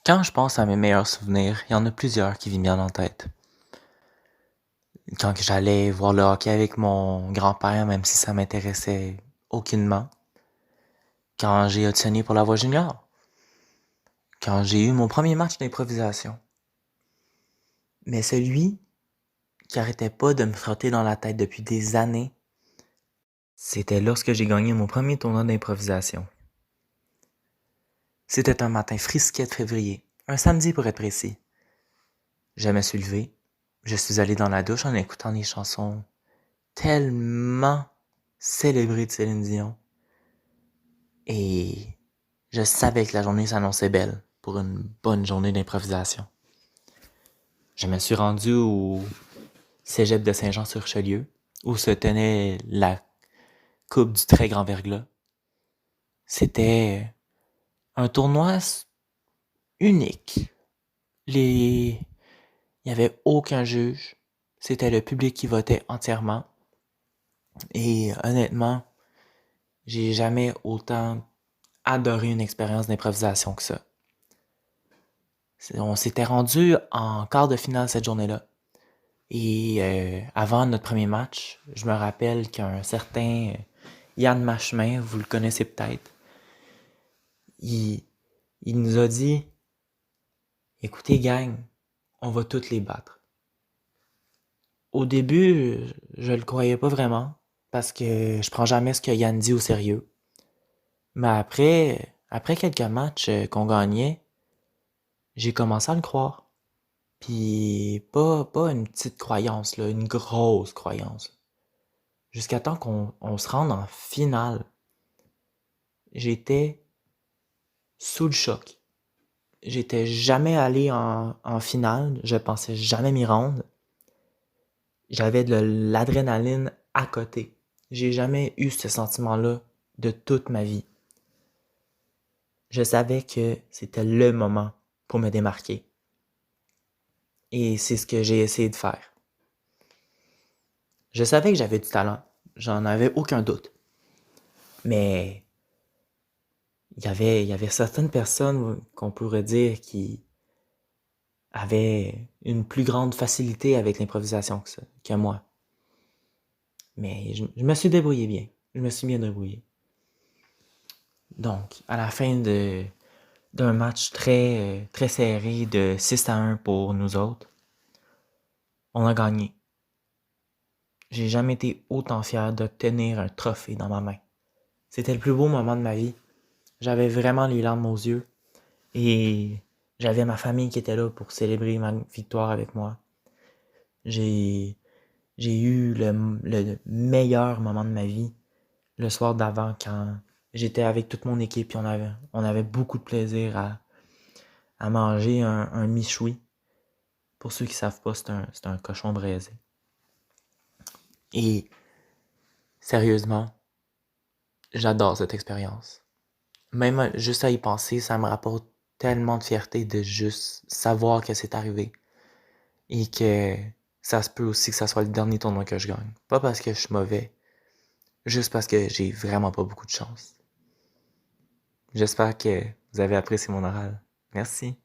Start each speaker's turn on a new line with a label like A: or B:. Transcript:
A: Quand je pense à mes meilleurs souvenirs, il y en a plusieurs qui viennent bien en tête. Quand j'allais voir le hockey avec mon grand-père, même si ça m'intéressait aucunement. Quand j'ai auditionné pour la voix junior. Quand j'ai eu mon premier match d'improvisation. Mais celui qui arrêtait pas de me frotter dans la tête depuis des années, c'était lorsque j'ai gagné mon premier tournoi d'improvisation. C'était un matin frisquet de février, un samedi pour être précis. Je me suis levé, je suis allé dans la douche en écoutant les chansons tellement célébrées de Céline Dion. Et je savais que la journée s'annonçait belle pour une bonne journée d'improvisation. Je me suis rendu au cégep de Saint-Jean-sur-Richelieu, où se tenait la Coupe du très grand verglas. C'était un tournoi unique. Il n'y avait aucun juge. C'était le public qui votait entièrement. Et honnêtement, j'ai jamais autant adoré une expérience d'improvisation que ça. On s'était rendu en quart de finale cette journée-là. Et avant notre premier match, je me rappelle qu'un certain Yann Machemin, vous le connaissez peut-être, il, il nous a dit « Écoutez gang, on va toutes les battre. » Au début, je le croyais pas vraiment, parce que je prends jamais ce que Yann dit au sérieux. Mais après quelques matchs qu'on gagnait, j'ai commencé à le croire. Puis pas une petite croyance, là, une grosse croyance. Jusqu'à temps qu'on se rende en finale. J'étais sous le choc. J'étais jamais allé en finale, je pensais jamais m'y rendre. J'avais de l'adrénaline à côté. J'ai jamais eu ce sentiment-là de toute ma vie. Je savais que c'était le moment pour me démarquer. Et c'est ce que j'ai essayé de faire. Je savais que j'avais du talent, j'en avais aucun doute. Mais il y avait certaines personnes qu'on pourrait dire qui avaient une plus grande facilité avec l'improvisation que moi. Mais je me suis débrouillé bien. Je me suis bien débrouillé. Donc, à la fin d'un match très serré de 6-1 pour nous autres, on a gagné. J'ai jamais été autant fier d'obtenir un trophée dans ma main. C'était le plus beau moment de ma vie. J'avais vraiment les larmes aux yeux. Et j'avais ma famille qui était là pour célébrer ma victoire avec moi. J'ai eu le meilleur moment de ma vie le soir d'avant quand j'étais avec toute mon équipe et on avait beaucoup de plaisir à manger un michoui. Pour ceux qui savent pas, c'est un cochon braisé. Et sérieusement, j'adore cette expérience. Même juste à y penser, ça me rapporte tellement de fierté de juste savoir que c'est arrivé. Et que ça se peut aussi que ça soit le dernier tournoi que je gagne. Pas parce que je suis mauvais, juste parce que j'ai vraiment pas beaucoup de chance. J'espère que vous avez apprécié mon oral. Merci.